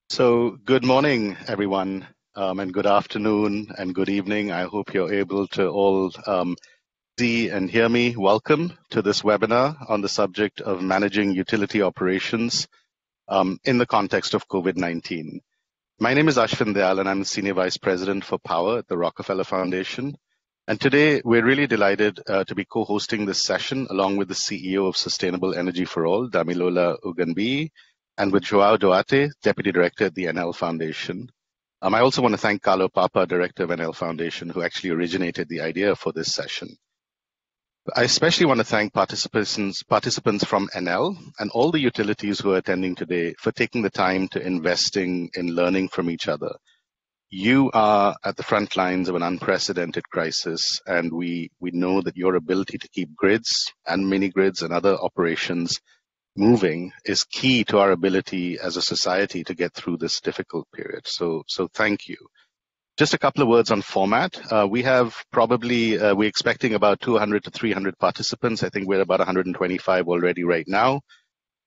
So, good morning, everyone, and good afternoon and good evening. I hope you're able to all see and hear me. Welcome to this webinar on the subject of managing utility operations in the context of COVID-19. My name is Ashwin Dayal, and I'm the Senior Vice President for Power at the Rockefeller Foundation. And today, we're really delighted to be co-hosting this session along with the CEO of Sustainable Energy for All, Damilola Uganbi, and with Joao Duarte, Deputy Director at the Enel Foundation. I also want to thank Carlo Papa, Director of Enel Foundation, who actually originated the idea for this session. I especially want to thank participants from Enel and all the utilities who are attending today for taking the time to investing in learning from each other. You are at the front lines of an unprecedented crisis, and we know that your ability to keep grids and mini grids and other operations moving is key to our ability as a society to get through this difficult period. So thank you. Just a couple of words on format. We have we're expecting about 200 to 300 participants. I think we're about 125 already right now.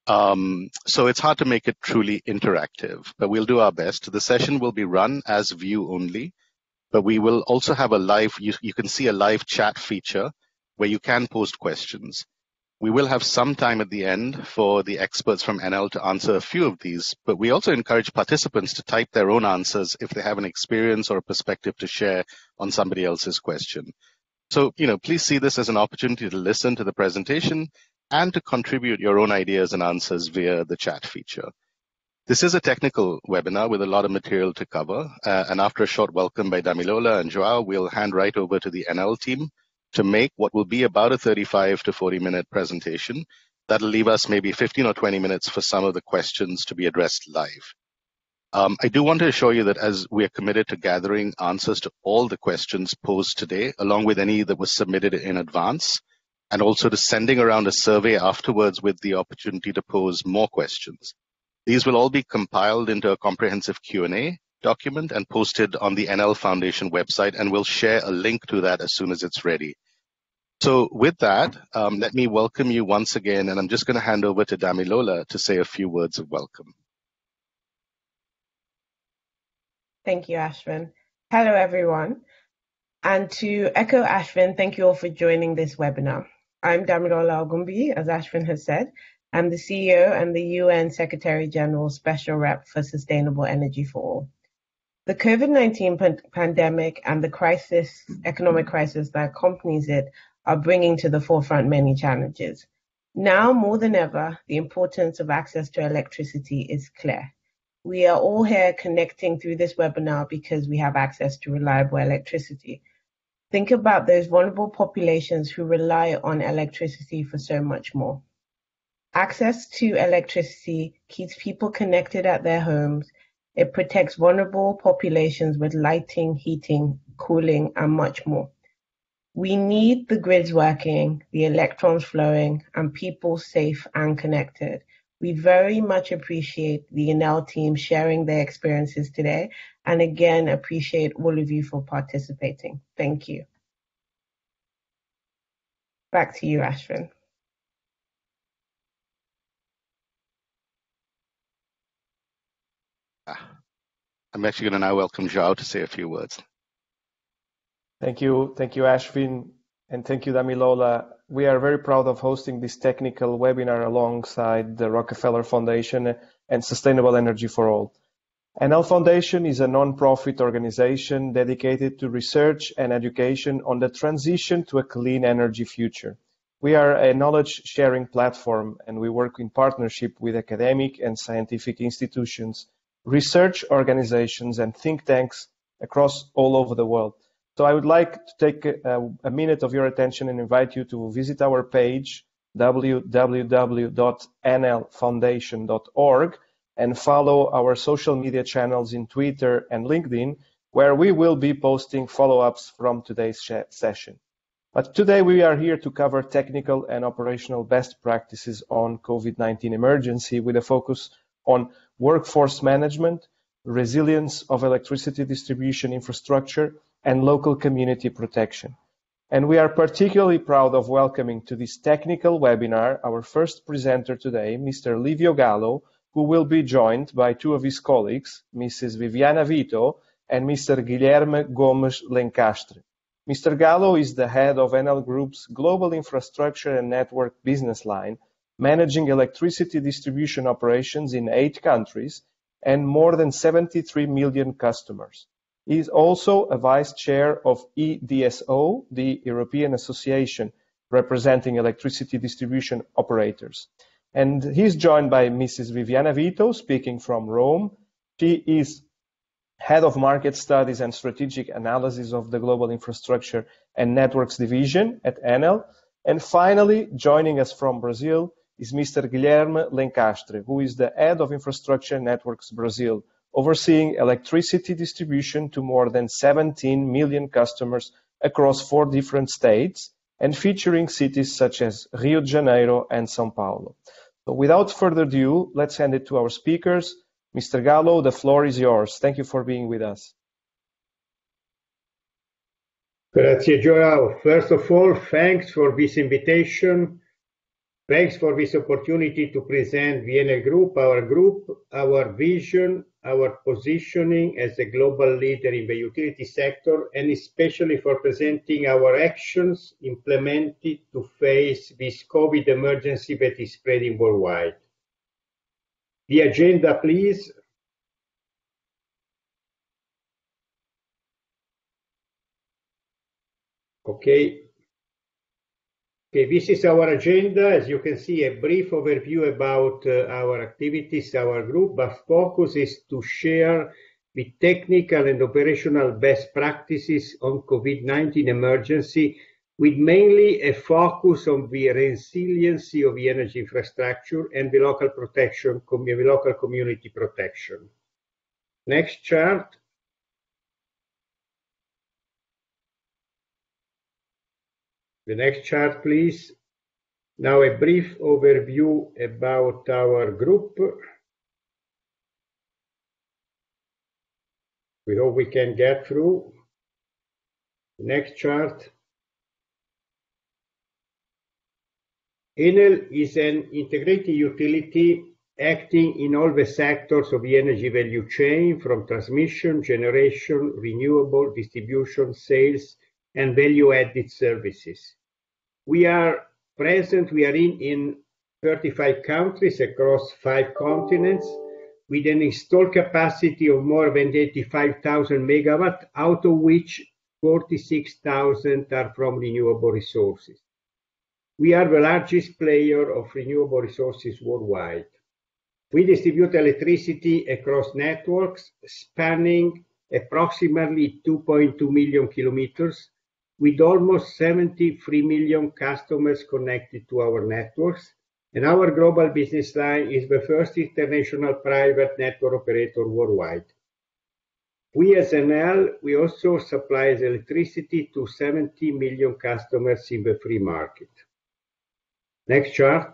So it's hard to make it truly interactive, but we'll do our best. The session will be run as view only, but we will also have a live, you can see a live chat feature where you can post questions. We will have some time at the end for the experts from Enel to answer a few of these, but we also encourage participants to type their own answers if they have an experience or a perspective to share on somebody else's question. So, please see this as an opportunity to listen to the presentation and to contribute your own ideas and answers via the chat feature. This is a technical webinar with a lot of material to cover, and after a short welcome by Damilola and Joao, we'll hand right over to the Enel team to make what will be about a 35 to 40-minute presentation. That'll leave us maybe 15 or 20 minutes for some of the questions to be addressed live. I do want to assure you that as we are committed to gathering answers to all the questions posed today, along with any that was submitted in advance, and also to sending around a survey afterwards with the opportunity to pose more questions. These will all be compiled into a comprehensive Q&A document and posted on the Enel Foundation website, and we'll share a link to that as soon as it's ready. So with that, let me welcome you once again, and I'm just going to hand over to Damilola to say a few words of welcome. Thank you, Ashwin. Hello, everyone. And to echo Ashwin, thank you all for joining this webinar. I'm Damilola Uganbi, as Ashwin has said. I'm the CEO and the UN Secretary General Special Rep for Sustainable Energy for All. The COVID-19 pandemic and the economic crisis that accompanies it are bringing to the forefront many challenges. Now more than ever, the importance of access to electricity is clear. We are all here connecting through this webinar because we have access to reliable electricity. Think about those vulnerable populations who rely on electricity for so much more. Access to electricity keeps people connected at their homes. It protects vulnerable populations with lighting, heating, cooling, and much more. We need the grids working, the electrons flowing, and people safe and connected. We very much appreciate the Enel team sharing their experiences today, and again, appreciate all of you for participating. Thank you. Back to you, Ashwin. I'm actually going to now welcome Joao to say a few words. Thank you, Ashwin, and thank you, Damilola. We are very proud of hosting this technical webinar alongside the Rockefeller Foundation and Sustainable Energy for All. Enel Foundation is a non-profit organization dedicated to research and education on the transition to a clean energy future. We are a knowledge-sharing platform, and we work in partnership with academic and scientific institutions, research organizations, and think tanks across all over the world. So I would like to take a minute of your attention and invite you to visit our page, www.enelfoundation.org, and follow our social media channels in Twitter and LinkedIn, where we will be posting follow-ups from today's session. But today we are here to cover technical and operational best practices on COVID-19 emergency with a focus on workforce management, resilience of electricity distribution infrastructure, and local community protection. And we are particularly proud of welcoming to this technical webinar our first presenter today, Mr. Livio Gallo, who will be joined by two of his colleagues, Mrs. Viviana Vito and Mr. Guilherme Gomes Lencastre. Mr. Gallo is the head of Enel Group's Global Infrastructure and Network business line, managing electricity distribution operations in 8 countries and more than 73 million customers. He is also a vice chair of EDSO, the European Association representing electricity distribution operators. And he's joined by Mrs. Viviana Vito, speaking from Rome. She is Head of Market Studies and Strategic Analysis of the Global Infrastructure and Networks Division at Enel. And finally, joining us from Brazil is Mr. Guilherme Lencastre, who is the Head of Infrastructure Networks Brazil, overseeing electricity distribution to more than 17 million customers across 4 different states and featuring cities such as Rio de Janeiro and São Paulo. So without further ado, let's hand it to our speakers. Mr. Gallo, the floor is yours. Thank you for being with us. Grazie, Joao. First of all, thanks for this invitation. Thanks for this opportunity to present the Enel Group, our vision, our positioning as a global leader in the utility sector, and especially for presenting our actions implemented to face this COVID emergency that is spreading worldwide. The agenda, please. Okay, this is our agenda. As you can see, a brief overview about our activities, our group, but focus is to share the technical and operational best practices on COVID-19 emergency, with mainly a focus on the resiliency of the energy infrastructure and the local protection, the local community protection. Next chart. The next chart, please. Now a brief overview about our group. We hope we can get through. Next chart. Enel is an integrated utility acting in all the sectors of the energy value chain, from transmission, generation, renewable, distribution, sales, and value-added services. We are in 35 countries across 5 continents, with an installed capacity of more than 85,000 megawatts, out of which 46,000 are from renewable resources. We are the largest player of renewable resources worldwide. We distribute electricity across networks spanning approximately 2.2 million kilometers, with almost 73 million customers connected to our networks, and our global business line is the first international private network operator worldwide. We as Enel, we also supply electricity to 70 million customers in the free market. Next chart.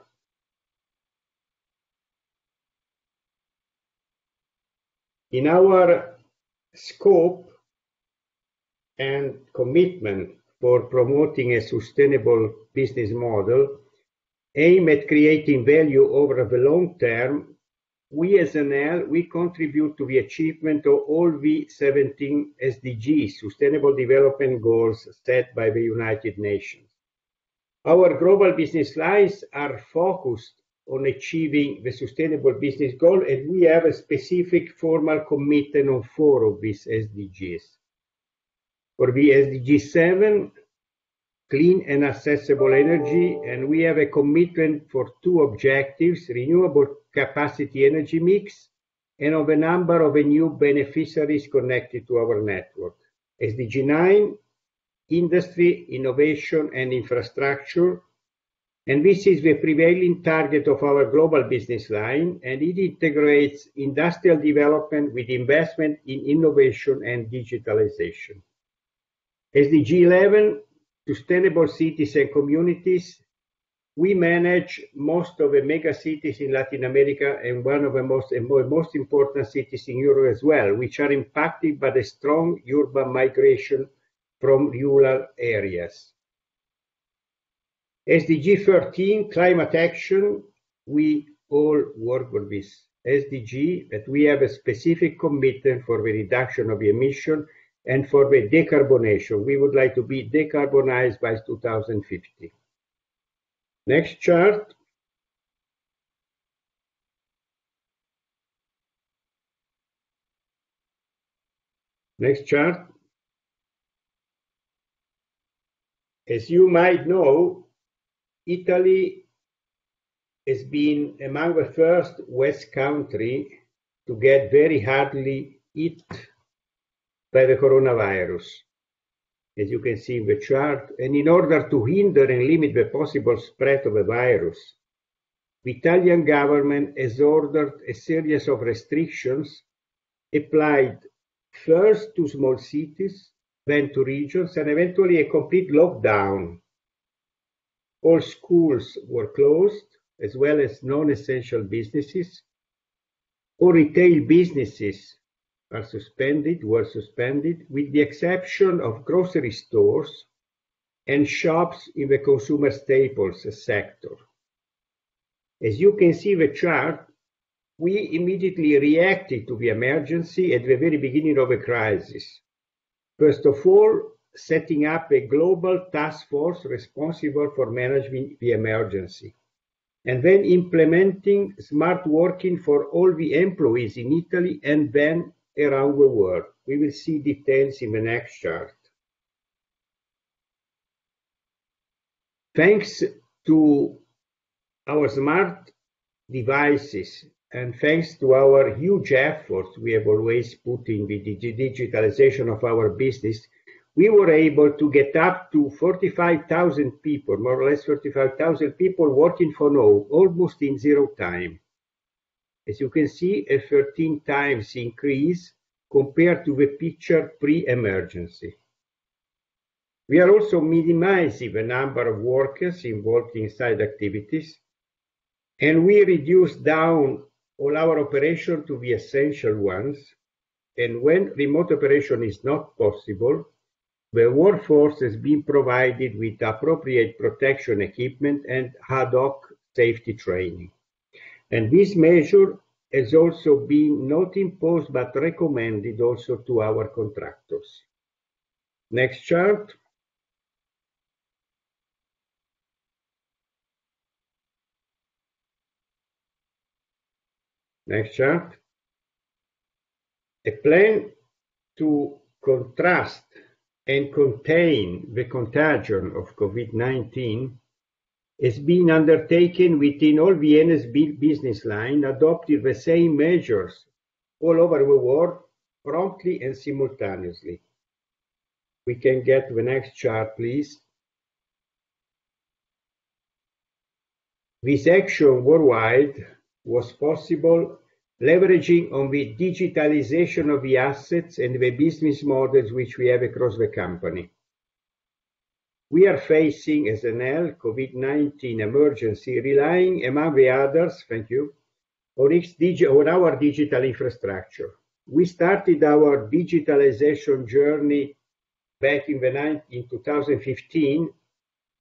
In our scope and commitment for promoting a sustainable business model, aim at creating value over the long term, we as Enel, we contribute to the achievement of all the 17 SDGs, Sustainable Development Goals, set by the United Nations. Our global business lines are focused on achieving the sustainable business goal, and we have a specific formal commitment on 4 of these SDGs. For the SDG 7, clean and accessible energy, and we have a commitment for 2 objectives, renewable capacity energy mix, and of a number of new beneficiaries connected to our network. SDG 9, industry, innovation, and infrastructure, and this is the prevailing target of our global business line, and it integrates industrial development with investment in innovation and digitalization. SDG 11, sustainable cities and communities. We manage most of the mega cities in Latin America and one of the most important cities in Europe as well, which are impacted by the strong urban migration from rural areas. SDG 13, climate action. We all work with this. SDG, that we have a specific commitment for the reduction of the emission and for the decarbonation. We would like to be decarbonized by 2050. Next chart. Next chart. As you might know, Italy has been among the first West countries to get very hardly hit by the coronavirus, as you can see in the chart. And in order to hinder and limit the possible spread of the virus, the Italian government has ordered a series of restrictions applied first to small cities, then to regions, and eventually a complete lockdown. All schools were closed, as well as non-essential businesses. All retail businesses were suspended, with the exception of grocery stores and shops in the consumer staples sector. As you can see in the chart, we immediately reacted to the emergency at the very beginning of the crisis. First of all, setting up a global task force responsible for managing the emergency, and then implementing smart working for all the employees in Italy and then around the world. We will see details in the next chart. Thanks to our smart devices and thanks to our huge efforts we have always put in the digitalization of our business, we were able to get up to 45,000 people, more or less 45,000 people working from home, almost in zero time. As you can see, a 13 times increase compared to the picture pre-emergency. We are also minimizing the number of workers involved in site activities, and we reduced down all our operation to the essential ones. And when remote operation is not possible, the workforce has been provided with appropriate protection equipment and ad hoc safety training. And this measure has also been not imposed but recommended also to our contractors. Next chart. Next chart. A plan to contrast and contain the contagion of COVID-19 has been undertaken within all the Enel business line, adopting the same measures all over the world promptly and simultaneously. We can get the next chart, please. This action worldwide was possible leveraging on the digitalization of the assets and the business models which we have across the company. We are facing, as Enel, COVID-19 emergency, relying, among the others, thank you, on our digital infrastructure. We started our digitalization journey back in 2015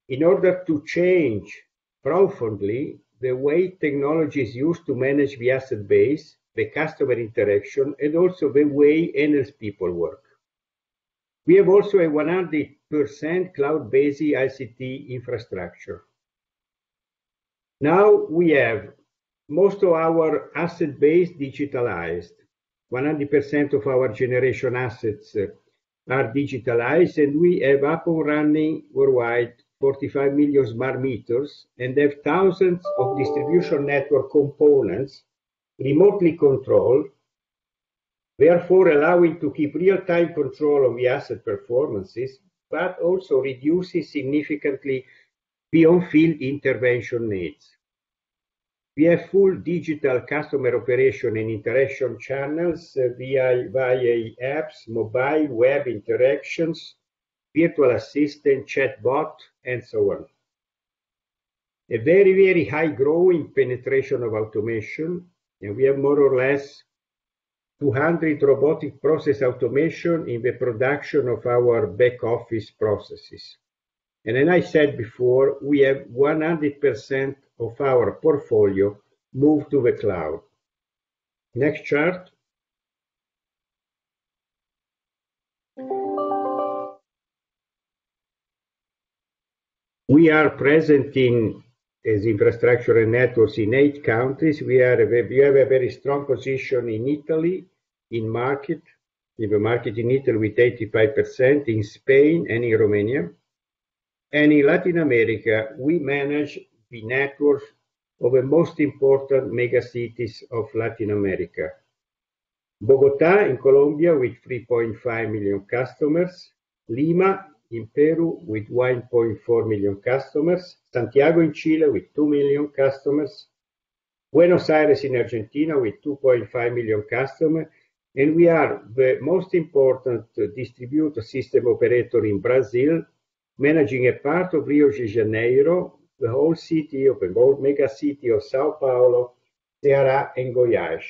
in order to change profoundly the way technology is used to manage the asset base, the customer interaction, and also the way Enel's people work. We have also a 100% cloud-based ICT infrastructure. Now we have most of our asset base digitalized. 100% of our generation assets are digitalized, and we have up and running worldwide 45 million smart meters and have thousands of distribution network components remotely controlled, therefore allowing to keep real-time control of the asset performances, but also reducing significantly the on-field intervention needs. We have full digital customer operation and interaction channels via apps, mobile, web interactions, virtual assistant, chatbot, and so on. A very, very high growing penetration of automation, and we have more or less 200 robotic process automation in the production of our back office processes. And as I said before, we have 100% of our portfolio moved to the cloud. Next chart. We are present as infrastructure and networks in 8 countries. We have a very strong position in Italy, in the market in Italy with 85%, in Spain and in Romania. And in Latin America, we manage the networks of the most important megacities of Latin America. Bogotá in Colombia with 3.5 million customers, Lima in Peru with 1.4 million customers, Santiago in Chile with 2 million customers, Buenos Aires in Argentina with 2.5 million customers, and we are the most important distributor system operator in Brazil, managing a part of Rio de Janeiro, the whole mega city of Sao Paulo, Ceará, and Goiás.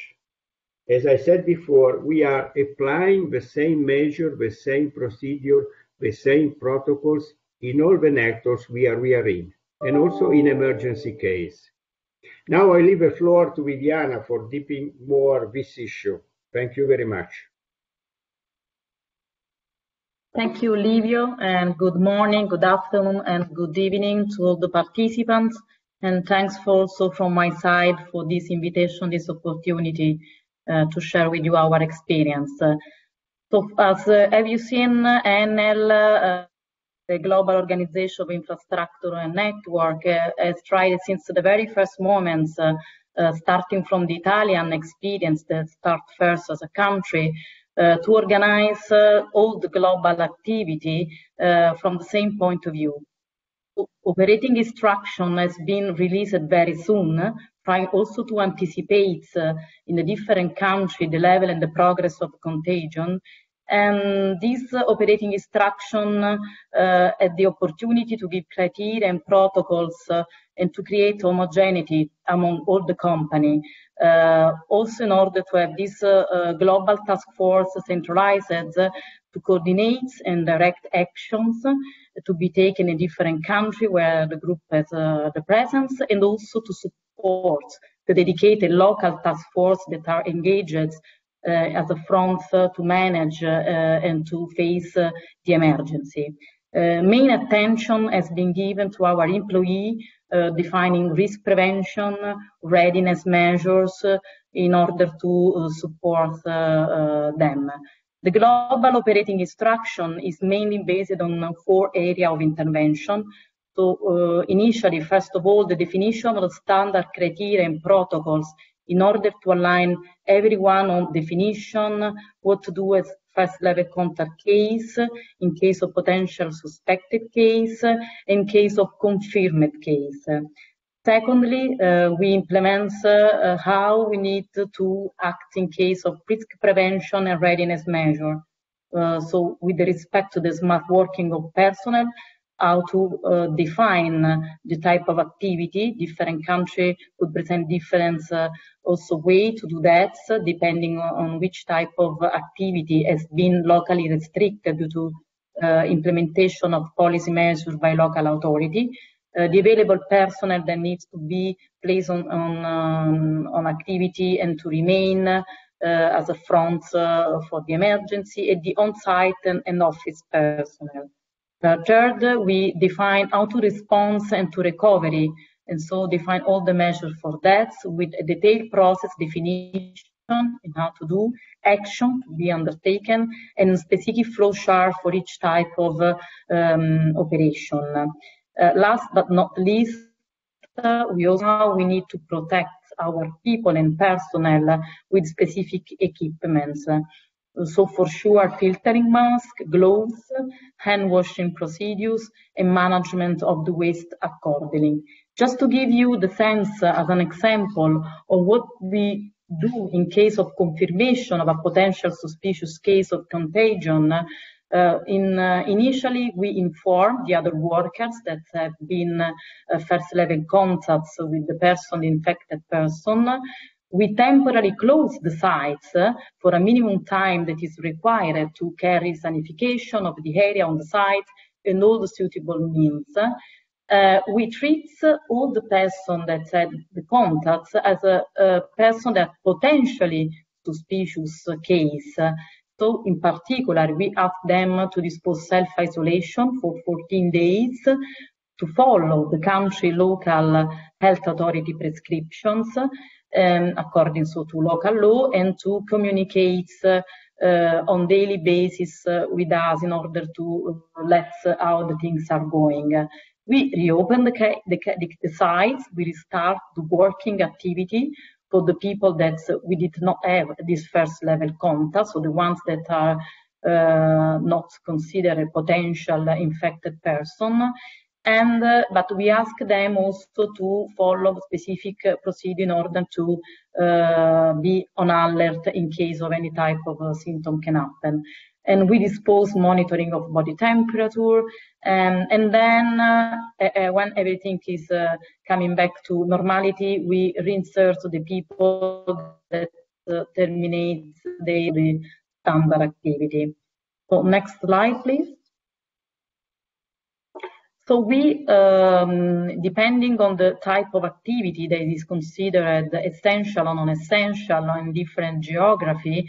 As I said before, we are applying the same measure, the same procedure, the same protocols in all the networks we are in, and also in emergency case. Now I leave the floor to Viviana for deeping more this issue. Thank you very much. Thank you, Livio, and good morning, good afternoon, and good evening to all the participants. And thanks also from my side for this invitation, this opportunity to share with you our experience. So, as have you seen, Enel, the global organization of infrastructure and network, has tried since the very first moments, starting from the Italian experience that start first as a country, to organize all the global activity from the same point of view. Operating instruction has been released very soon, trying also to anticipate in the different countries the level and the progress of contagion. And this operating instruction had the opportunity to give criteria and protocols and to create homogeneity among all the company. Also in order to have this global task force centralized to coordinate and direct actions to be taken in different countries where the group has the presence, and also to support the dedicated local task force that are engaged as a front to manage and to face the emergency. Main attention has been given to our employee, defining risk prevention, readiness measures in order to support them. The global operating instruction is mainly based on 4 areas of intervention. So initially, first of all, the definition of standard criteria and protocols in order to align everyone on definition, what to do as first level contact case, in case of potential suspected case, in case of confirmed case. Secondly, we implement how we need to act in case of risk prevention and readiness measure. So with respect to the smart working of personnel, how to define the type of activity. Different countries could present different also way to do that, depending on which type of activity has been locally restricted due to implementation of policy measures by local authority. The available personnel that needs to be placed on activity and to remain as a front for the emergency, and the on-site and office personnel. Third, we define how to respond and to recovery, and so define all the measures for that with a detailed process definition in how to do, action to be undertaken, and specific flow chart for each type of operation. Last but not least, we also need to protect our people and personnel with specific equipments. So for sure, filtering mask, gloves, hand washing procedures, and management of the waste accordingly. Just to give you the sense as an example of what we do in case of confirmation of a potential suspicious case of contagion, initially we inform the other workers that have been first level contacts with the infected person. We temporarily close the sites for a minimum time that is required to carry sanification of the area on the site and all the suitable means. we treat all the person that had the contacts as a person that potentially suspicious case. So in particular, we ask them to dispose self-isolation for 14 days, to follow the country local health authority prescriptions according to local law, and to communicate on daily basis with us in order to let how the things are going. We reopen the sites, we restart the working activity for the people that we did not have this first level contact, so the ones that are not considered a potential infected person. And but we ask them also to follow specific procedure in order to be on alert in case of any type of symptom can happen. And we dispose monitoring of body temperature, and then when everything is coming back to normality, we reinsert the people that terminate their standard activity. So next slide, please. So we, depending on the type of activity that is considered essential or non-essential in different geography,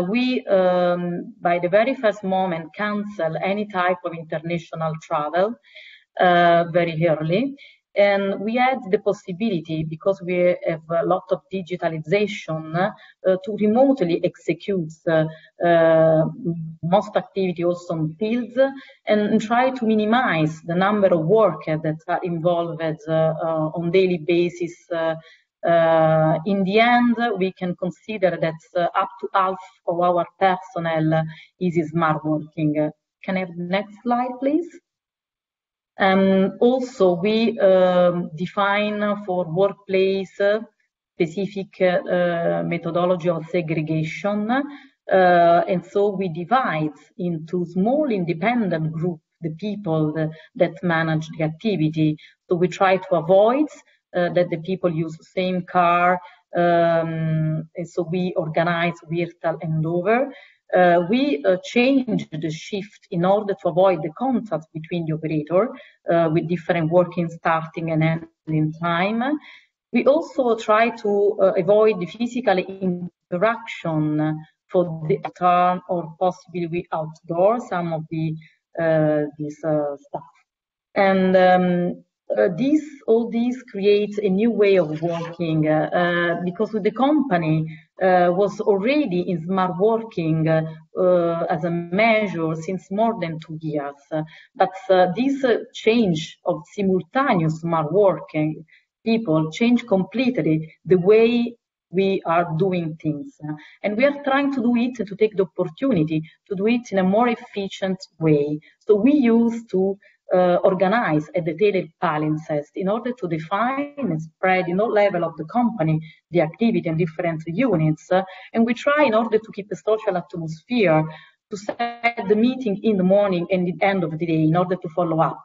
we, by the very first moment, cancel any type of international travel very early. And we had the possibility, because we have a lot of digitalization, to remotely execute most activity also on fields, and try to minimize the number of workers that are involved on daily basis. In the end, we can consider that up to half of our personnel is smart working. Can I have the next slide, please? Also, we define for workplace specific methodology of segregation, and so we divide into small independent groups the people that manage the activity. So we try to avoid that the people use the same car, and so we organize virtual handover. We change the shift in order to avoid the contact between the operator with different working starting and ending time. We also try to avoid the physical interaction for the return, or possibly we outdoor some of the this stuff. And all this creates a new way of working because the company was already in smart working as a measure since more than 2 years. But this change of simultaneous smart working, people change completely the way we are doing things. And we are trying to do it, to take the opportunity to do it in a more efficient way. So we used to organize a detailed palimpsest in order to define and spread in all level of the company the activity and different units, and we try, in order to keep a social atmosphere, to set the meeting in the morning and the end of the day in order to follow up.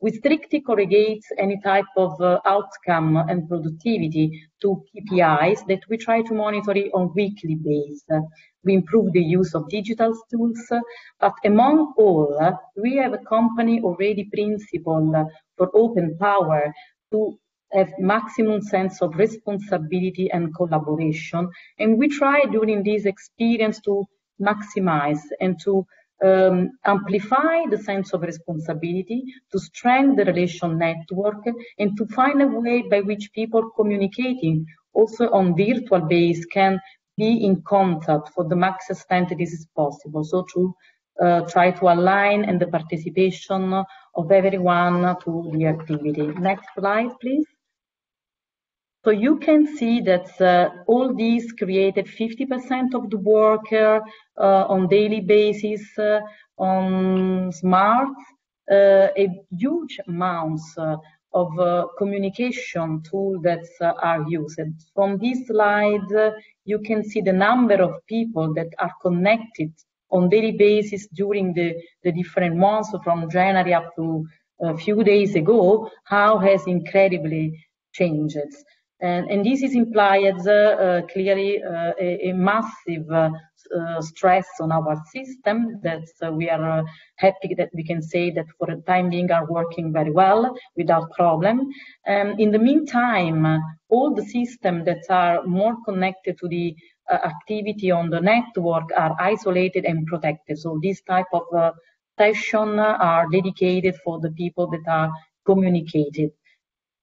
We strictly correlate any type of outcome and productivity to KPIs that we try to monitor on weekly basis. We improve the use of digital tools, but among all, we have a company already principle for open power to have maximum sense of responsibility and collaboration. And we try during this experience to maximize and to amplify the sense of responsibility, to strengthen the relation network, and to find a way by which people communicating also on virtual base can be in contact for the max extent this is possible. So to try to align and the participation of everyone to the activity. Next slide, please. So you can see that all these created 50% of the worker on daily basis on smart, a huge amounts of communication tools that are used. From this slide, you can see the number of people that are connected on daily basis during the different months from January up to a few days ago, how has incredibly changed. And this is implied clearly a massive stress on our system that we are happy that we can say that for the time being are working very well without problem. In the meantime, all the systems that are more connected to the activity on the network are isolated and protected. So this type of sessions are dedicated for the people that are communicated.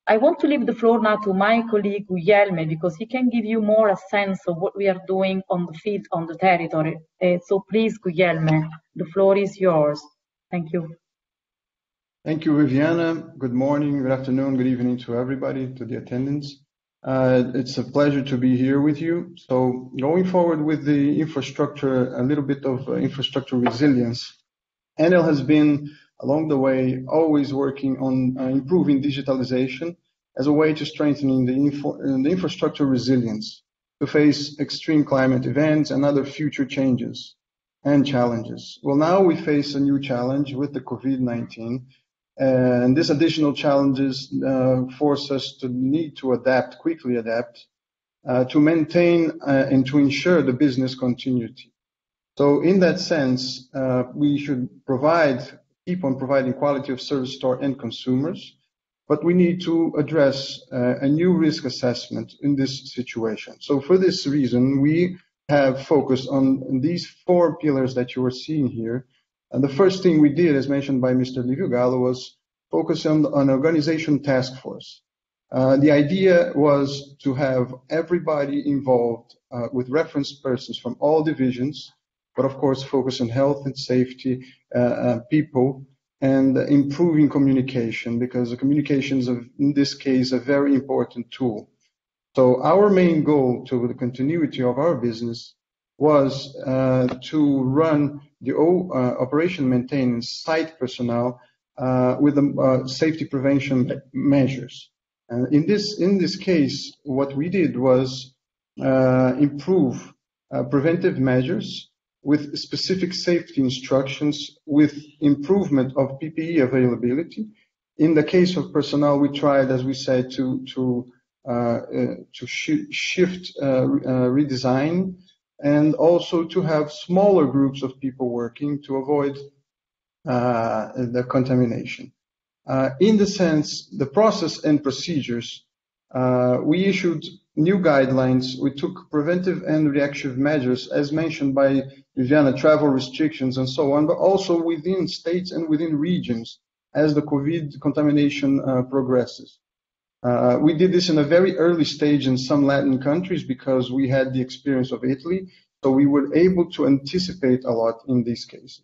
I want to leave the floor now to my colleague Guglielmo because he can give you more a sense of what we are doing on the field, on the territory. So please, Guglielmo, the floor is yours. Thank you. Thank you, Viviana. Good morning, good afternoon, good evening to everybody, to the attendants. It's a pleasure to be here with you. So going forward with the infrastructure, a little bit of infrastructure resilience. Enel has been, along the way, always working on improving digitalization as a way to strengthening the infrastructure resilience to face extreme climate events and other future changes and challenges. Well, now we face a new challenge with the COVID-19, and these additional challenges force us to need to quickly adapt, to maintain and to ensure the business continuity. So in that sense, we should keep on providing quality of service to our end consumers, but we need to address a new risk assessment in this situation. So for this reason, we have focused on these 4 pillars that you are seeing here. And the first thing we did, as mentioned by Mr. Livio Gallo, was focus on an organization task force. The idea was to have everybody involved with reference persons from all divisions, but of course focus on health and safety, people, and improving communication, because the communications are, in this case, a very important tool. So our main goal to the continuity of our business was to run the operation maintenance site personnel with the safety prevention measures. And in this case, what we did was improve preventive measures with specific safety instructions, with improvement of PPE availability. In the case of personnel, we tried, as we said, to shift redesign, and also to have smaller groups of people working to avoid the contamination. In the sense, the process and procedures, we issued new guidelines. We took preventive and reactive measures, as mentioned by Viviana, travel restrictions and so on, but also within states and within regions as the COVID contamination progresses. We did this in a very early stage in some Latin countries because we had the experience of Italy, so we were able to anticipate a lot in these cases.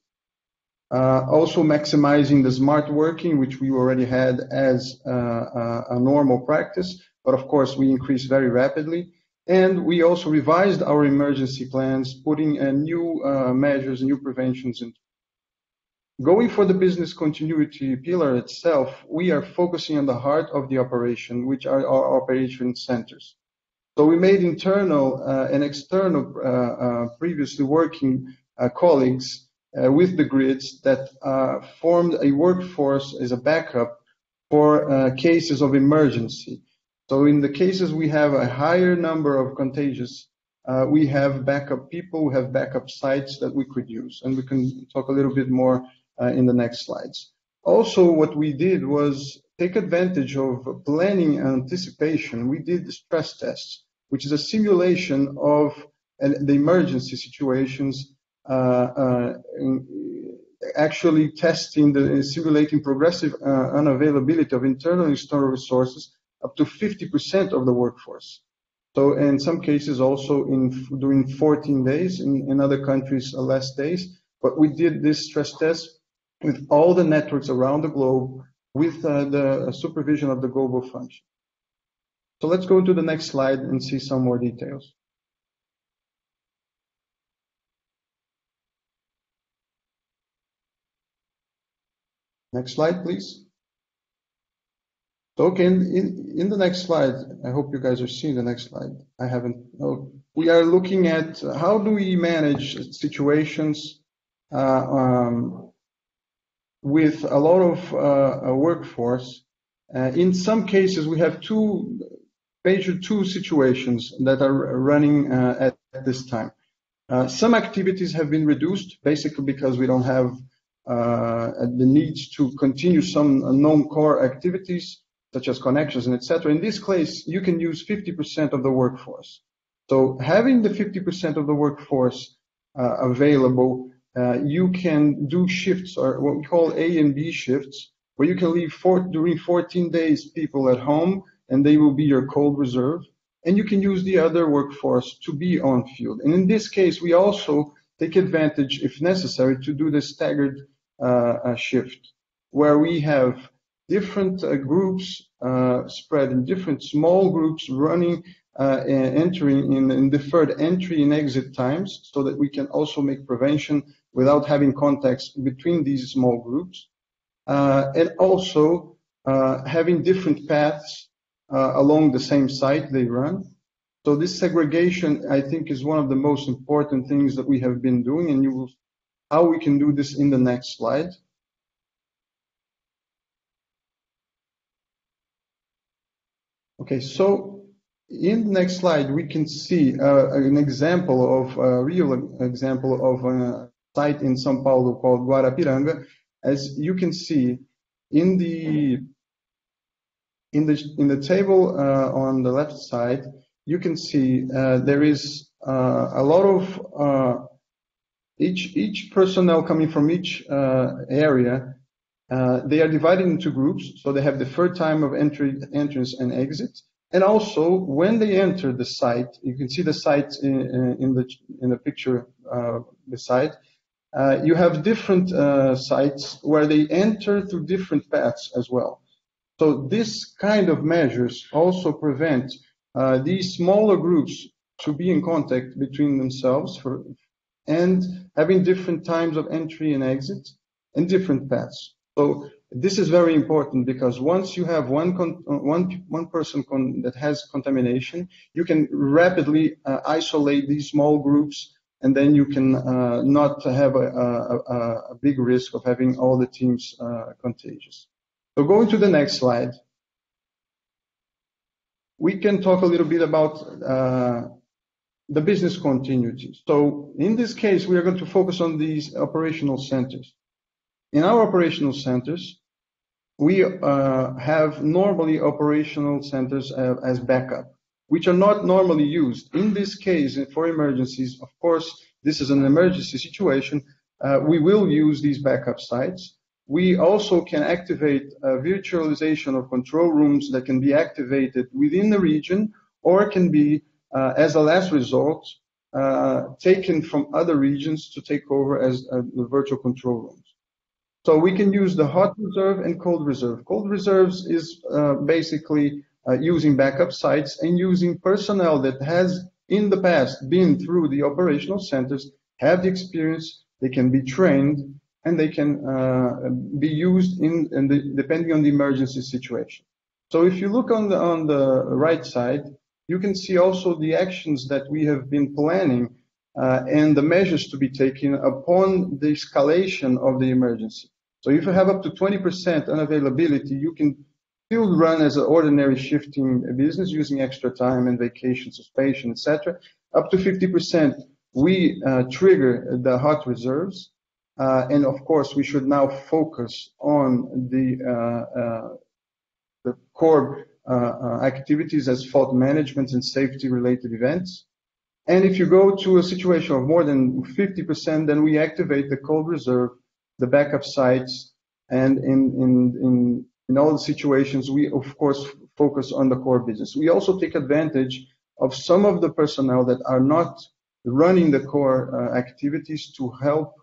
Also maximizing the smart working, which we already had as a normal practice, but of course we increased very rapidly. And we also revised our emergency plans, putting new measures, new preventions in. Going for the business continuity pillar itself, we are focusing on the heart of the operation, which are our operation centers. So we made internal and external previously working colleagues with the grids that formed a workforce as a backup for cases of emergency. So in the cases we have a higher number of contagious, we have backup people, we have backup sites that we could use, and we can talk a little bit more in the next slides. Also, what we did was take advantage of planning and anticipation. We did stress tests, which is a simulation of the emergency situations, actually simulating progressive unavailability of internal and external resources up to 50% of the workforce. So in some cases also during 14 days, in other countries less days, but we did this stress test with all the networks around the globe with the supervision of the global function. So let's go to the next slide and see some more details. Next slide, please. So, okay, in the next slide, I hope you guys are seeing the next slide. I haven't. Oh, we are looking at how do we manage situations with a lot of workforce. In some cases, we have two major two situations that are running at this time. Some activities have been reduced, basically because we don't have the need to continue some non-core activities, such as connections and etc. In this case, you can use 50% of the workforce. So having the 50% of the workforce available, you can do shifts, or what we call A and B shifts, where you can leave during 14 days people at home, and they will be your cold reserve. And you can use the other workforce to be on field. And in this case, we also take advantage, if necessary, to do the staggered shift, where we have different groups spread in different small groups running, entering in deferred entry and exit times, so that we can also make prevention without having contacts between these small groups. And also having different paths along the same site they run. So this segregation, I think, is one of the most important things that we have been doing, and you will see how we can do this in the next slide. Okay, so in the next slide, we can see an example of a real example of a site in São Paulo called Guarapiranga. As you can see in the table on the left side, you can see there is a lot of each personnel coming from each area. They are divided into groups, so they have the deferred time of entrance and exit. And also, when they enter the site, you can see the site in the picture beside. You have different sites where they enter through different paths as well. So this kind of measures also prevent these smaller groups to be in contact between themselves and having different times of entry and exit and different paths. So this is very important, because once you have one person that has contamination, you can rapidly isolate these small groups, and then you can not have a big risk of having all the teams contagious. So going to the next slide, we can talk a little bit about the business continuity. So in this case, we are going to focus on these operational centers. In our operational centers, we have normally operational centers as backup, which are not normally used. In this case, for emergencies, of course, this is an emergency situation, we will use these backup sites. We also can activate virtualization of control rooms that can be activated within the region, or can be, as a last resort, taken from other regions to take over as the virtual control rooms. So we can use the hot reserve and cold reserve. Cold reserves is basically using backup sites and using personnel that has in the past been through the operational centers, have the experience, they can be trained, and they can be used depending on the emergency situation. So if you look on the right side, you can see also the actions that we have been planning and the measures to be taken upon the escalation of the emergency. So if you have up to 20% unavailability, you can still run as an ordinary shifting business using extra time and vacation, suspension, etc. Up to 50%, we trigger the hot reserves. And of course, we should now focus on the core activities as fault management and safety related events. And if you go to a situation of more than 50%, then we activate the cold reserve, the backup sites, and in all the situations, we of course focus on the core business. We also take advantage of some of the personnel that are not running the core activities to help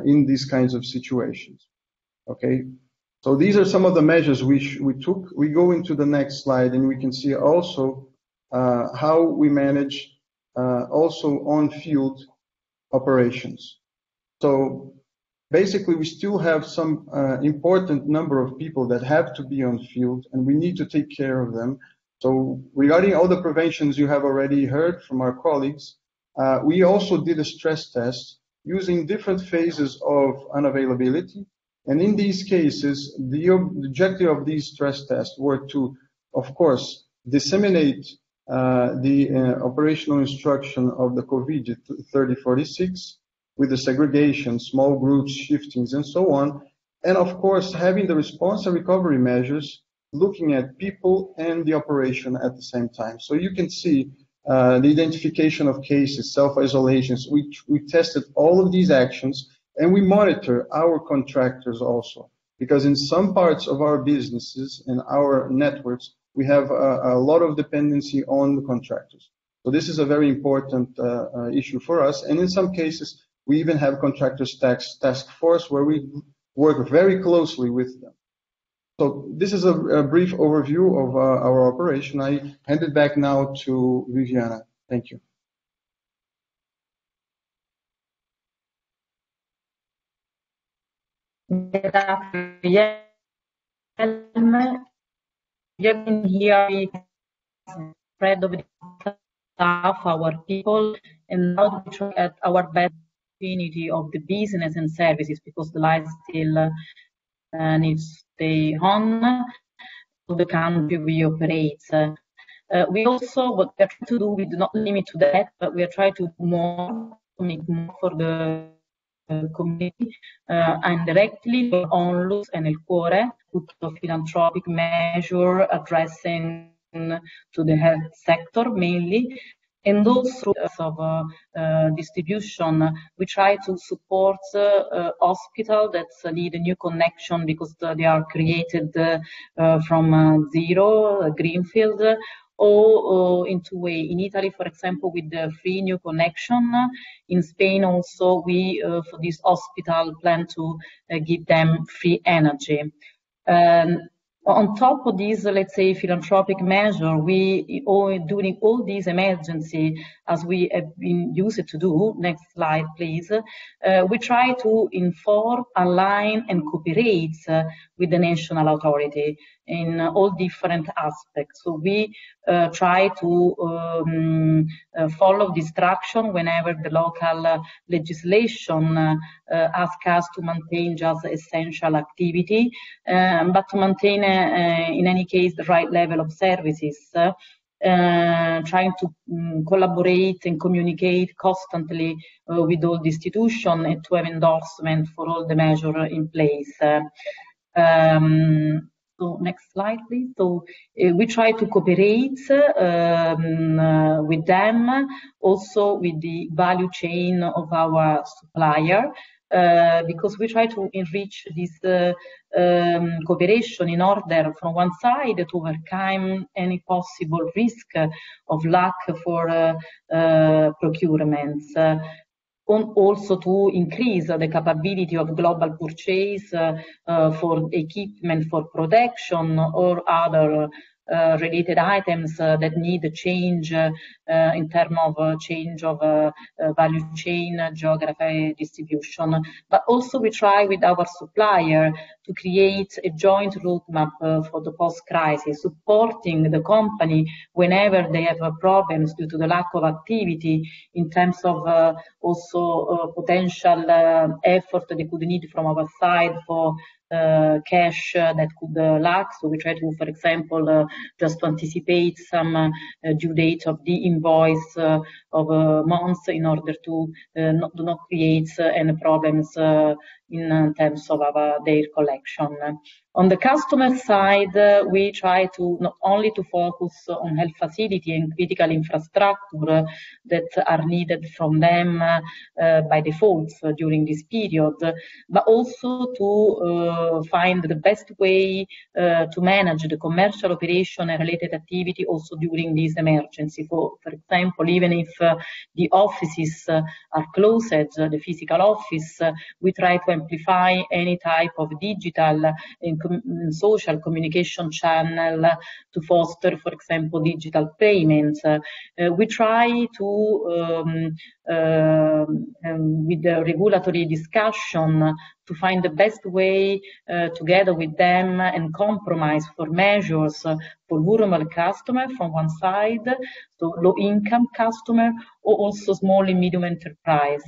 in these kinds of situations. Okay, so these are some of the measures we took. We go into the next slide, and we can see also how we manage also on-field operations. So basically, we still have some important number of people that have to be on field, and we need to take care of them. So regarding all the preventions you have already heard from our colleagues, we also did a stress test using different phases of unavailability. And in these cases, the objective of these stress tests were to, of course, disseminate the operational instruction of the COVID 3046 with the segregation, small groups, shiftings, and so on. And of course, having the response and recovery measures, looking at people and the operation at the same time. So you can see the identification of cases, self-isolations. We tested all of these actions, and we monitor our contractors also, because in some parts of our businesses and our networks, we have a lot of dependency on the contractors. So this is a very important issue for us. And in some cases, we even have contractors task force where we work very closely with them. So this is a brief overview of our operation. I hand it back now to Viviana. Thank you. Grazie. We have been here spread of the staff, our people, and now we try at our best opportunity of the business and services, because the life still needs to stay on to the country we operate. We also, what we are trying to do, we do not limit to that, but we are trying to do more, to make more for the community, and directly on Luz and El Cuore, with a philanthropic measure addressing to the health sector mainly, and also of distribution. We try to support hospitals that need a new connection because they are created from zero, greenfield, or in two ways. In Italy, for example, with the free new connection. In Spain also, we, for this hospital, plan to give them free energy. On top of this, let's say, philanthropic measure, we, during all these emergency, as we have been used to do, next slide, please, we try to inform, align, and cooperate with the national authority in all different aspects. So we try to follow the instruction whenever the local legislation asks us to maintain just essential activity, but to maintain, in any case, the right level of services. Trying to collaborate and communicate constantly with all the institutions and to have endorsement for all the measures in place. So next slide, please. So we try to cooperate with them, also with the value chain of our supplier, because we try to enrich this cooperation in order, from one side, to overcome any possible risk of lack for procurements. Also to increase the capability of global purchase for equipment for protection or other related items that need a change in terms of change of value chain, geography, distribution. But also we try with our supplier to create a joint roadmap for the post-crisis, supporting the company whenever they have problems due to the lack of activity, in terms of also potential effort they could need from our side for cash that could lack. So we try to, for example, just to anticipate some due date of the invoice of months in order to do not create any problems in terms of their collection. On the customer side, we try to not only to focus on health facility and critical infrastructure that are needed from them by default during this period, but also to find the best way to manage the commercial operation and related activity also during this emergency. For example, even if the offices are closed, the physical office, we try to amplify any type of digital and social communication channel to foster, for example, digital payments. We try to with the regulatory discussion to find the best way together with them and compromise for measures for vulnerable customers from one side, so low-income customer, or also small and medium enterprise.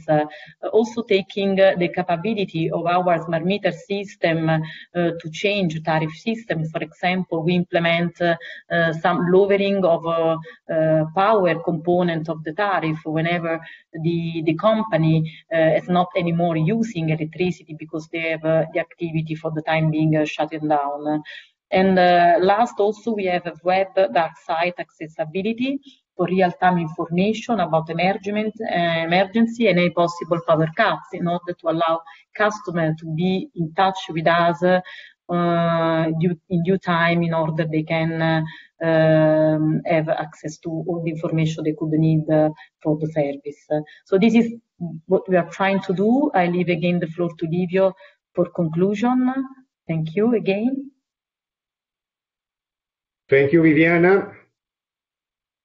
Also taking the capability of our smart meter system to change tariff system. For example, we implement some lowering of power component of the tariff whenever the company is not anymore using electricity because they have the activity for the time being shut down. And last, also, we have a web dark site accessibility for real-time information about emergency and any possible power cuts in order to allow customers to be in touch with us in due time in order they can have access to all the information they could need for the service. So this is what we are trying to do. I leave again the floor to Livio for conclusion. Thank you again. Thank you, Viviana.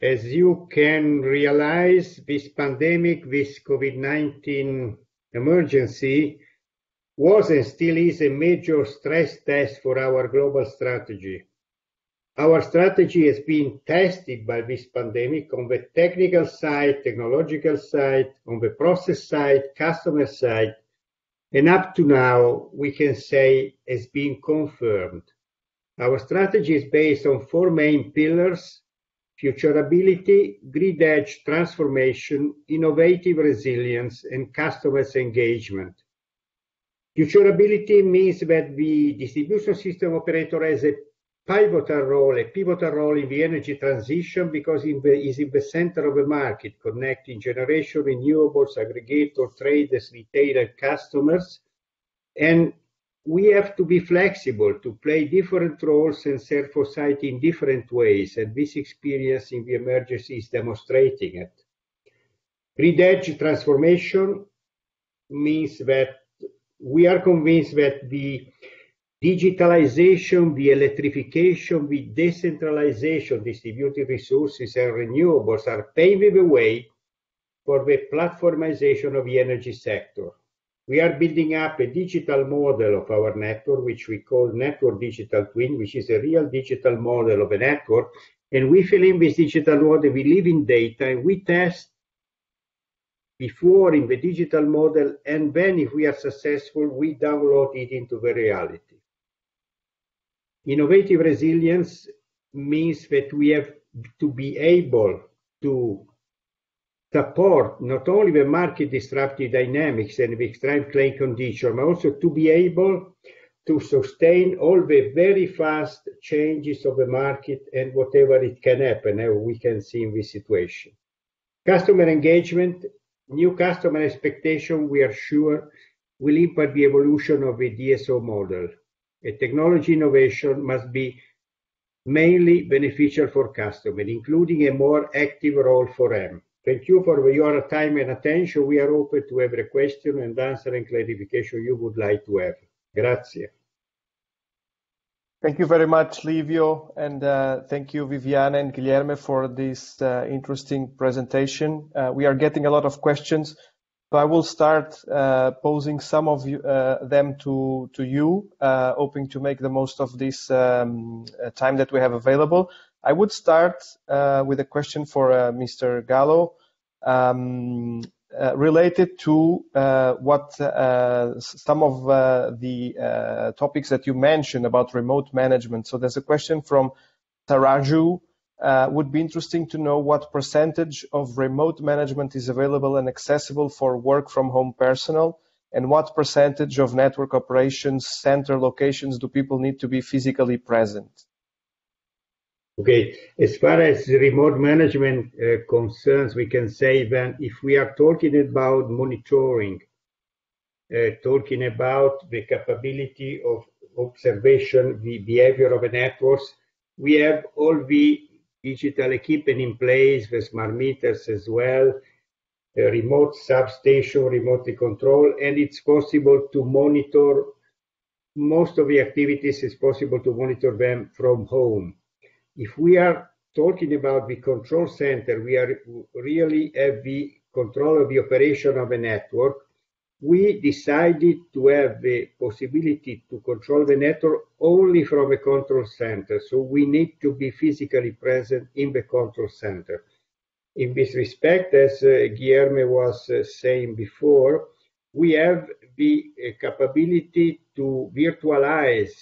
As you can realize, this pandemic, this COVID-19 emergency was and still is a major stress test for our global strategy. Our strategy has been tested by this pandemic on the technical side, technological side, on the process side, customer side, and up to now, we can say has been confirmed. Our strategy is based on 4 main pillars: futurability, grid edge transformation, innovative resilience, and customers engagement. Futurability means that the distribution system operator has a pivotal role in the energy transition because it is in the center of the market, connecting generation, renewables, aggregator, traders, retailer, customers. And we have to be flexible to play different roles and serve society in different ways, and this experience in the emergency is demonstrating it. Grid edge transformation means that we are convinced that the digitalization, the electrification, the decentralization, distributed resources and renewables are paving the way for the platformization of the energy sector. We are building up a digital model of our network, which we call network digital twin, which is a real digital model of a network. And we fill in this digital model, we live in data, and we test before in the digital model, and then if we are successful, we download it into the reality. Innovative resilience means that we have to be able to support not only the market disruptive dynamics and the extreme claim condition, but also to be able to sustain all the very fast changes of the market and whatever it can happen, as we can see in this situation. Customer engagement, new customer expectation, we are sure, will impact the evolution of the DSO model. A technology innovation must be mainly beneficial for customers, including a more active role for them. Thank you for your time and attention. We are open to every question and answer and clarification you would like to have. Grazie. Thank you very much, Livio, and thank you, Viviana and Guilherme, for this interesting presentation. We are getting a lot of questions, so I will start posing some of them to you, hoping to make the most of this time that we have available. I would start with a question for Mr. Gallo, related to what some of the topics that you mentioned about remote management. So there's a question from Taraju. Would be interesting to know what percentage of remote management is available and accessible for work from home personnel, and what percentage of network operations center locations do people need to be physically present? Okay, as far as remote management concerns, we can say that if we are talking about monitoring, talking about the capability of observation, the behavior of the networks, we have all the digital equipment in place, the smart meters as well, remote substation, remotely controlled, and it's possible to monitor most of the activities. It's possible to monitor them from home. If we are talking about the control center, we are really have the control of the operation of a network, we decided to have the possibility to control the network only from a control center. So we need to be physically present in the control center. In this respect, as Guilherme was saying before, we have the capability to virtualize.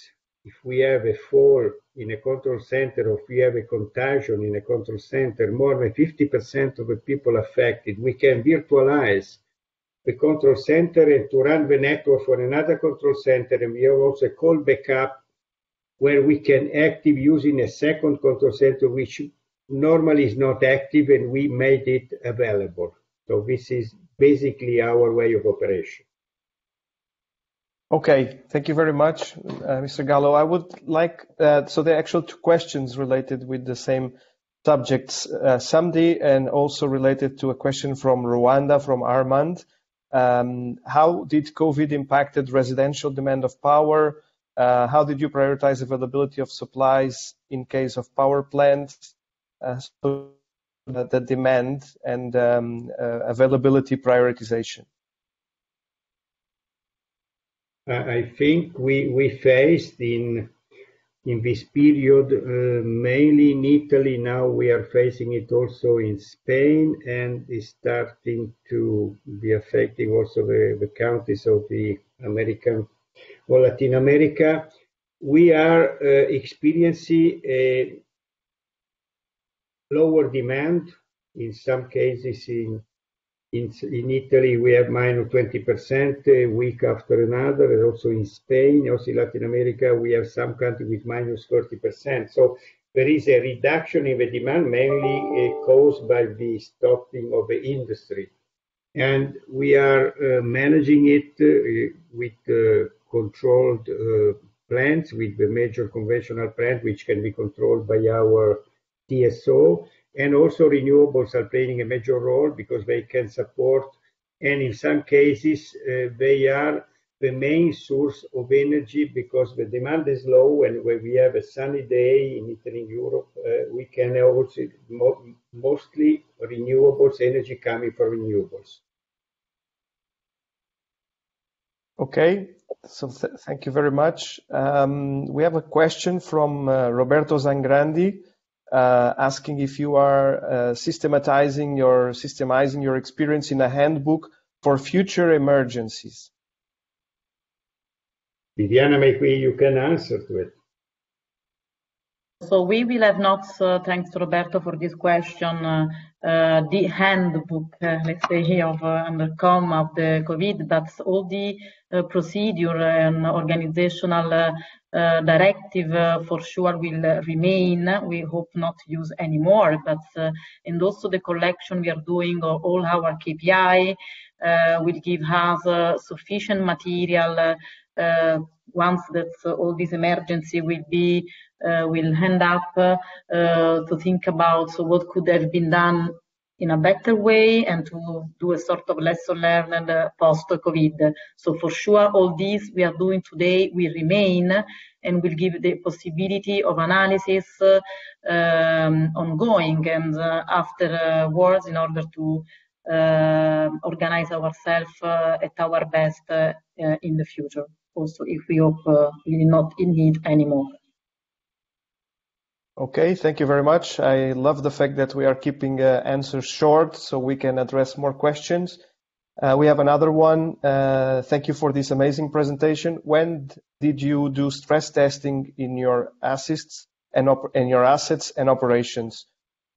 If we have a fall in a control center, or if we have a contagion in a control center, more than 50% of the people affected, we can virtualize the control center and to run the network for another control center. And we have also a call backup where we can active using a second control center, which normally is not active, and we made it available. So this is basically our way of operation. Okay, thank you very much, Mr. Gallo. I would like, so there are actually two questions related with the same subjects, Samdi, and also related to a question from Rwanda, from Armand. How did COVID impacted residential demand of power? How did you prioritize availability of supplies in case of power plants? So the demand and availability prioritization. I think we faced in this period, mainly in Italy. Now we are facing it also in Spain, and is starting to be affecting also the countries of the American or Latin America. We are experiencing a lower demand. In some cases in Italy, we have minus 20% a week after another, and also in Spain, also in Latin America, we have some countries with minus 30%. So there is a reduction in the demand, mainly caused by the stopping of the industry. And we are managing it with controlled plants, with the major conventional plant, which can be controlled by our TSO. And also renewables are playing a major role because they can support, and in some cases, they are the main source of energy because the demand is low, and when we have a sunny day in Italy, in Europe, we can also mostly renewables, energy coming from renewables. Okay, so thank you very much. We have a question from Roberto Zangrandi. Asking if you are systemizing your experience in a handbook for future emergencies. Viviana, maybe you can answer to it. So we will have not, thanks Roberto for this question, the handbook, let's say, of undercome of the COVID, but all the procedure and organizational directive for sure will remain. We hope not to use anymore, but and also the collection we are doing of all our KPI will give us sufficient material once that all this emergency will end up to think about what could have been done in a better way and to do a sort of lesson learned post-COVID. So for sure, all these we are doing today will remain and will give the possibility of analysis ongoing and afterwards in order to organize ourselves at our best in the future. Also, if we hope we will not need anymore. Okay, thank you very much. I love the fact that we are keeping answers short so we can address more questions. We have another one. Thank you for this amazing presentation. When did you do stress testing in your assets and operations?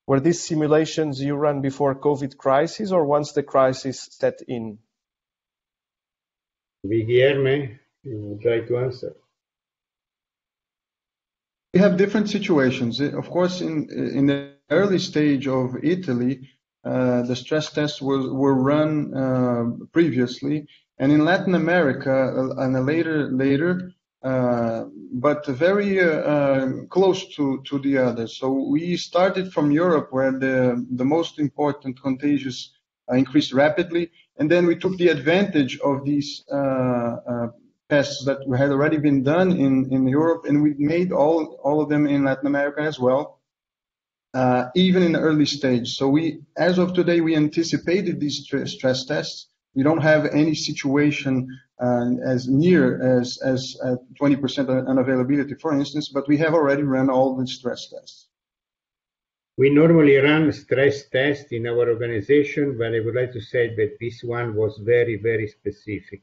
Were these simulations you ran before COVID crisis or once the crisis set in? Guilherme, you would like to answer? We have different situations. Of course, in the early stage of Italy, the stress tests were run previously, and in Latin America, and later, but very close to the others. So we started from Europe, where the most important contagious increased rapidly, and then we took the advantage of these tests that had already been done in Europe, and we made all of them in Latin America as well. even in the early stage. So as of today, we anticipated these stress tests. We don't have any situation as near as 20% unavailability, for instance, but we have already run all the stress tests. We normally run stress tests in our organization, but I would like to say that this one was very, very specific.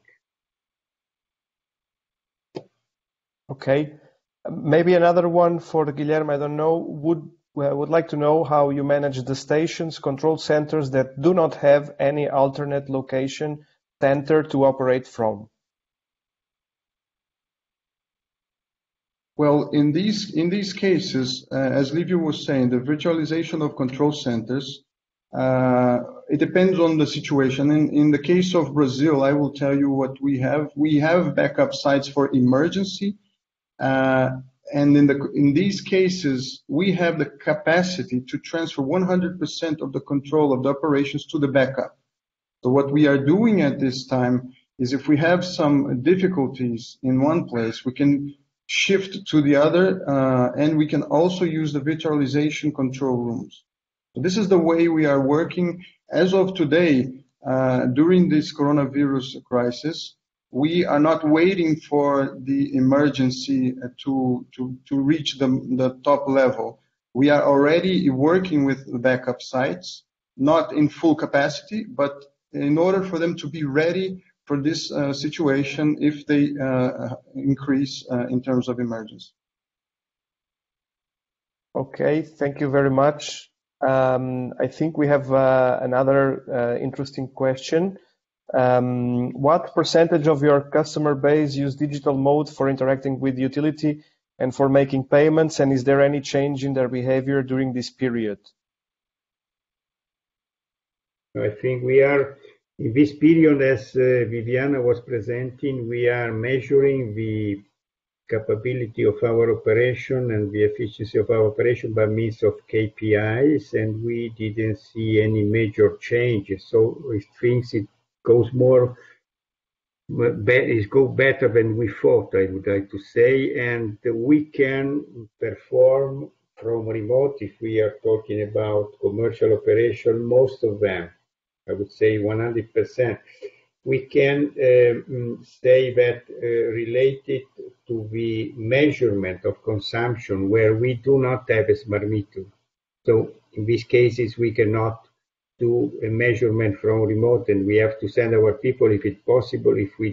Okay. Maybe another one for Guilherme, I don't know. Would like to know how you manage the stations, control centers that do not have any alternate location center to operate from. Well, in these cases, as Livio was saying, the virtualization of control centers, it depends on the situation. In the case of Brazil, I will tell you what we have. We have backup sites for emergency, and in these cases, we have the capacity to transfer 100% of the control of the operations to the backup. So what we are doing at this time is if we have some difficulties in one place, we can shift to the other, and we can also use the virtualization control rooms. So this is the way we are working. As of today, during this coronavirus crisis, we are not waiting for the emergency to reach the top level. We are already working with the backup sites, not in full capacity, but in order for them to be ready for this situation if they increase in terms of emergency. Okay, thank you very much. I think we have another interesting question. What percentage of your customer base use digital mode for interacting with utility and for making payments, and is there any change in their behavior during this period? I think we are, in this period, as Viviana was presenting, we are measuring the capability of our operation and the efficiency of our operation by means of KPIs, and we didn't see any major changes. So I think it goes better than we thought, I would like to say, and we can perform from remote if we are talking about commercial operation, most of them. I would say 100%. We can say that related to the measurement of consumption where we do not have a smart meter. So in these cases, we cannot do a measurement from remote, and we have to send our people if it's possible. If we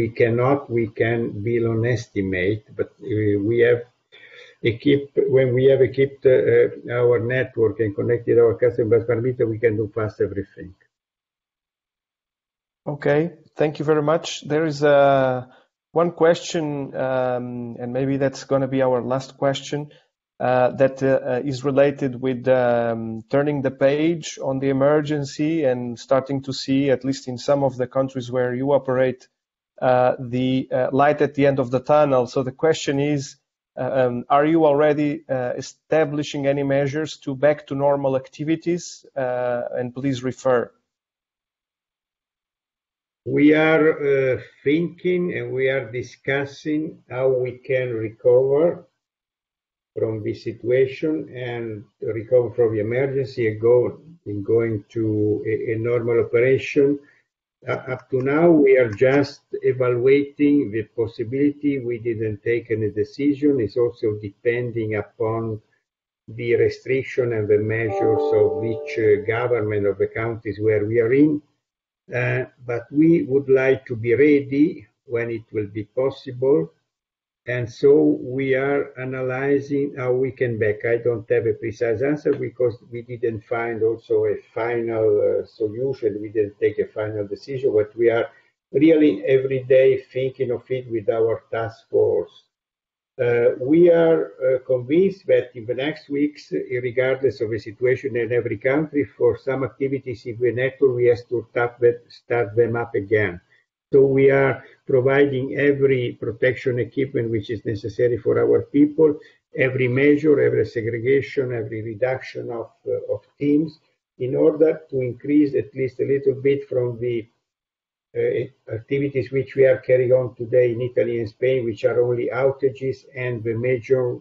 cannot, we can bill on estimate, but we have when we have equipped our network and connected our customer smart meter, we can do fast everything. Okay, thank you very much. There is one question, and maybe that's going to be our last question, that is related with turning the page on the emergency and starting to see, at least in some of the countries where you operate, the light at the end of the tunnel. So the question is, are you already establishing any measures to back to normal activities? And please refer. We are thinking and we are discussing how we can recover from this situation and recover from the emergency and going to a normal operation. Up to now, we are just evaluating the possibility. We didn't take any decision. It's also depending upon the restriction and the measures of each government of the countries where we are in. But we would like to be ready when it will be possible. And so we are analyzing how we can back. I don't have a precise answer because we didn't find also a final solution. We didn't take a final decision, but we are really every day thinking of it with our task force. We are convinced that in the next weeks, regardless of the situation in every country, for some activities in the network, we have to start them up again. So we are providing every protection equipment which is necessary for our people, every measure, every segregation, every reduction of teams, in order to increase at least a little bit from the activities which we are carrying on today in Italy and Spain, which are only outages, and the major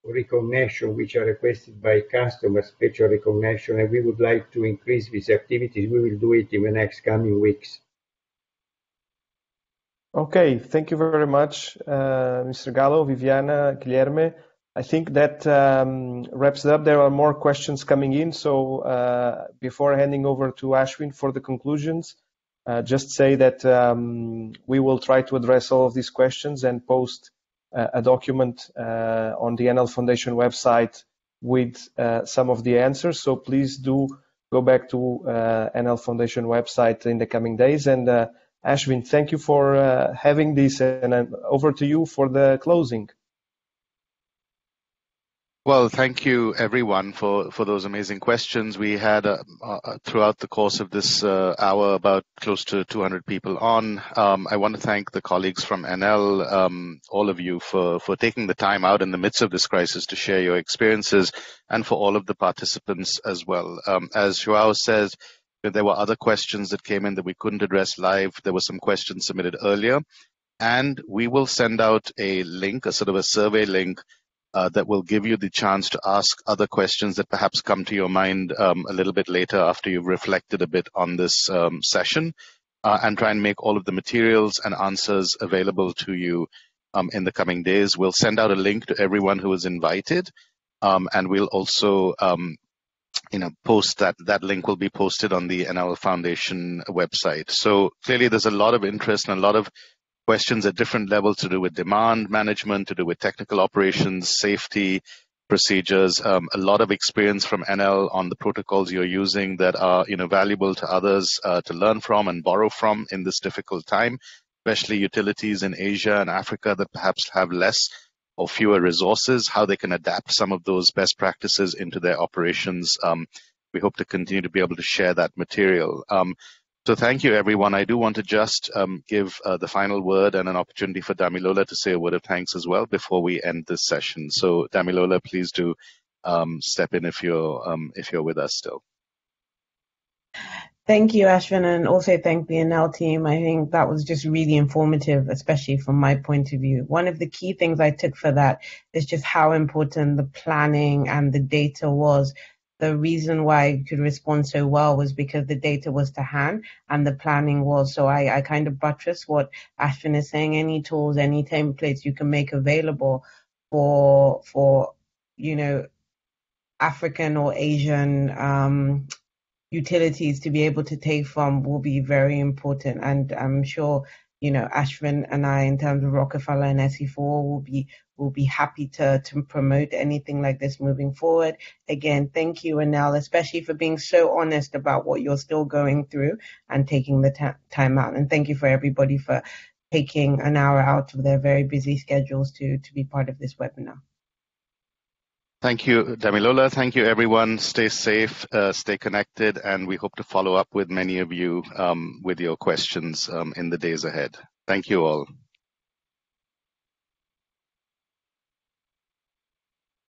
recognition which are requested by customers, special recognition, and we would like to increase these activities. We will do it in the next coming weeks. Okay, thank you very much, Mr. Gallo, Viviana, Guilherme. I think that wraps it up. There are more questions coming in, so before handing over to Ashwin for the conclusions, just say that we will try to address all of these questions and post a document on the Enel Foundation website with some of the answers. So please do go back to Enel Foundation website in the coming days. And Ashwin, thank you for having this, and over to you for the closing. Well, thank you everyone for those amazing questions. We had throughout the course of this hour about close to 200 people on. I want to thank the colleagues from Enel, all of you for taking the time out in the midst of this crisis to share your experiences, and for all of the participants as well. As Joao says, there were other questions that came in that we couldn't address live. There were some questions submitted earlier, and we will send out a link, a sort of a survey link, that will give you the chance to ask other questions that perhaps come to your mind a little bit later after you've reflected a bit on this session, and try and make all of the materials and answers available to you in the coming days. We'll send out a link to everyone who is invited, and we'll also post that link will be posted on the Enel Foundation website. So clearly there's a lot of interest and a lot of questions at different levels to do with demand management, to do with technical operations, safety, procedures, a lot of experience from Enel on the protocols you're using that are valuable to others to learn from and borrow from in this difficult time, especially utilities in Asia and Africa that perhaps have less or fewer resources, how they can adapt some of those best practices into their operations. We hope to continue to be able to share that material. So thank you, everyone. I do want to just give the final word and an opportunity for Damilola to say a word of thanks as well before we end this session. So Damilola, please do step in if you're with us still. Thank you, Ashwin, and also thank the Enel team. I think that was just really informative, especially from my point of view. One of the key things I took for that is just how important the planning and the data was. The reason why I could respond so well was because the data was to hand and the planning was. So I kind of buttress what Ashwin is saying. Any tools, any templates you can make available for African or Asian utilities to be able to take from will be very important. And I'm sure, Ashwin and I, in terms of Rockefeller and SE4, will be happy to promote anything like this moving forward. Again, thank you, Enel, especially for being so honest about what you're still going through and taking the time out. And thank you for everybody for taking an hour out of their very busy schedules to be part of this webinar. Thank you, Damilola. Thank you, everyone. Stay safe, stay connected, and we hope to follow up with many of you with your questions in the days ahead. Thank you all.